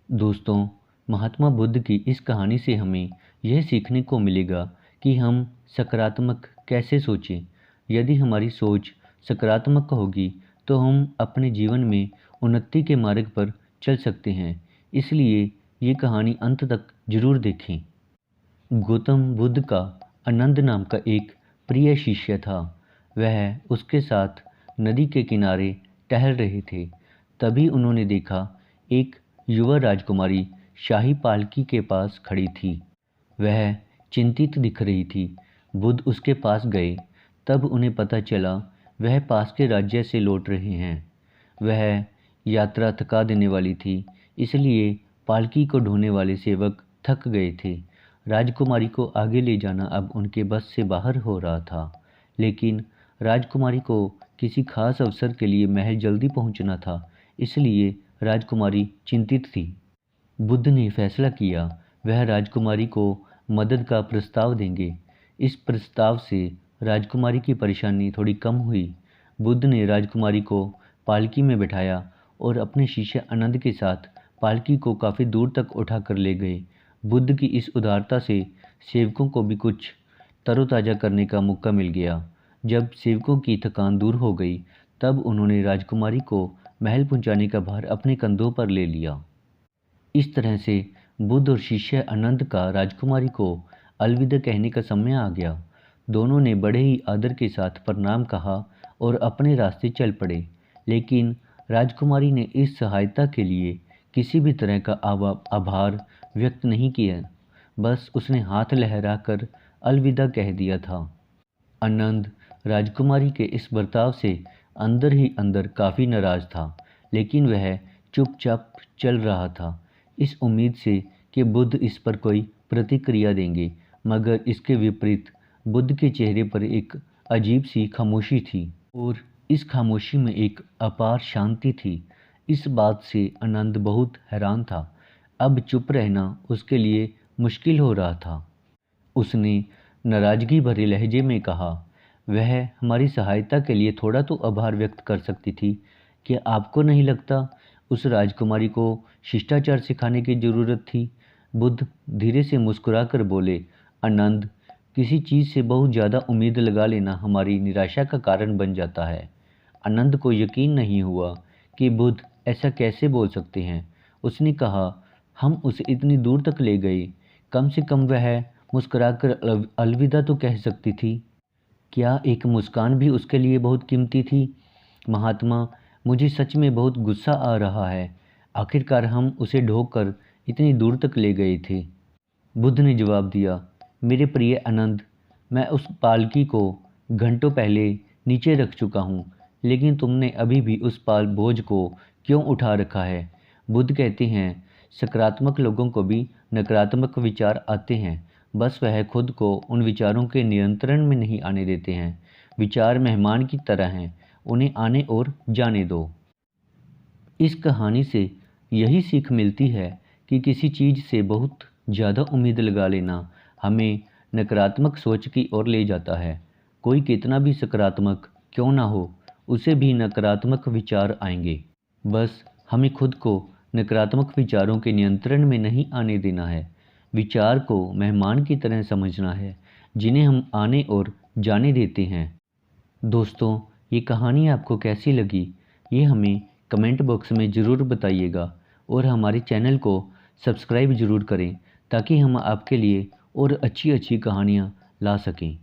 दोस्तों, महात्मा बुद्ध की इस कहानी से हमें यह सीखने को मिलेगा कि हम सकारात्मक कैसे सोचें। यदि हमारी सोच सकारात्मक होगी तो हम अपने जीवन में उन्नति के मार्ग पर चल सकते हैं। इसलिए ये कहानी अंत तक जरूर देखें। गौतम बुद्ध का आनंद नाम का एक प्रिय शिष्य था। वह उसके साथ नदी के किनारे टहल रहे थे। तभी उन्होंने देखा एक युवा राजकुमारी शाही पालकी के पास खड़ी थी। वह चिंतित दिख रही थी। बुद्ध उसके पास गए। तब उन्हें पता चला वह पास के राज्य से लौट रहे हैं। वह यात्रा थका देने वाली थी, इसलिए पालकी को ढोने वाले सेवक थक गए थे। राजकुमारी को आगे ले जाना अब उनके बस से बाहर हो रहा था। लेकिन राजकुमारी को किसी खास अवसर के लिए महल जल्दी पहुंचना था, इसलिए राजकुमारी चिंतित थी। बुद्ध ने फैसला किया वह राजकुमारी को मदद का प्रस्ताव देंगे। इस प्रस्ताव से राजकुमारी की परेशानी थोड़ी कम हुई। बुद्ध ने राजकुमारी को पालकी में बैठाया और अपने शिष्य आनंद के साथ पालकी को काफ़ी दूर तक उठाकर ले गए। बुद्ध की इस उदारता से सेवकों को भी कुछ तरोताज़ा करने का मौका मिल गया। जब सेवकों की थकान दूर हो गई, तब उन्होंने राजकुमारी को महल पहुंचाने का भार अपने कंधों पर ले लिया। इस तरह से बुद्ध और शिष्य आनंद का राजकुमारी को अलविदा कहने का समय आ गया। दोनों ने बड़े ही आदर के साथ प्रणाम कहा और अपने रास्ते चल पड़े। लेकिन राजकुमारी ने इस सहायता के लिए किसी भी तरह का आभार व्यक्त नहीं किया। बस उसने हाथ लहराकर अलविदा कह दिया था। आनंद राजकुमारी के इस बर्ताव से अंदर ही अंदर काफ़ी नाराज था, लेकिन वह चुपचाप चल रहा था, इस उम्मीद से कि बुद्ध इस पर कोई प्रतिक्रिया देंगे। मगर इसके विपरीत बुद्ध के चेहरे पर एक अजीब सी खामोशी थी और इस खामोशी में एक अपार शांति थी। इस बात से आनंद बहुत हैरान था। अब चुप रहना उसके लिए मुश्किल हो रहा था। उसने नाराजगी भरे लहजे में कहा, वह हमारी सहायता के लिए थोड़ा तो आभार व्यक्त कर सकती थी। क्या आपको नहीं लगता उस राजकुमारी को शिष्टाचार सिखाने की जरूरत थी? बुद्ध धीरे से मुस्कुराकर बोले, आनंद, किसी चीज़ से बहुत ज़्यादा उम्मीद लगा लेना हमारी निराशा का कारण बन जाता है। आनंद को यकीन नहीं हुआ कि बुद्ध ऐसा कैसे बोल सकते हैं। उसने कहा, हम उसे इतनी दूर तक ले गए, कम से कम वह मुस्कुराकर अलविदा तो कह सकती थी। क्या एक मुस्कान भी उसके लिए बहुत कीमती थी? महात्मा, मुझे सच में बहुत गुस्सा आ रहा है। आखिरकार हम उसे ढोकर इतनी दूर तक ले गए थे। बुद्ध ने जवाब दिया, मेरे प्रिय आनंद, मैं उस पालकी को घंटों पहले नीचे रख चुका हूँ, लेकिन तुमने अभी भी उस पाल बोझ को क्यों उठा रखा है? बुद्ध कहते हैं, सकारात्मक लोगों को भी नकारात्मक विचार आते हैं, बस वह खुद को उन विचारों के नियंत्रण में नहीं आने देते हैं। विचार मेहमान की तरह हैं, उन्हें आने और जाने दो। इस कहानी से यही सीख मिलती है कि किसी चीज़ से बहुत ज़्यादा उम्मीद लगा लेना हमें नकारात्मक सोच की ओर ले जाता है। कोई कितना भी सकारात्मक क्यों ना हो, उसे भी नकारात्मक विचार आएंगे। बस हमें खुद को नकारात्मक विचारों के नियंत्रण में नहीं आने देना है। विचार को मेहमान की तरह समझना है, जिन्हें हम आने और जाने देते हैं। दोस्तों, ये कहानी आपको कैसी लगी, ये हमें कमेंट बॉक्स में ज़रूर बताइएगा और हमारे चैनल को सब्सक्राइब ज़रूर करें ताकि हम आपके लिए और अच्छी अच्छी कहानियाँ ला सकें।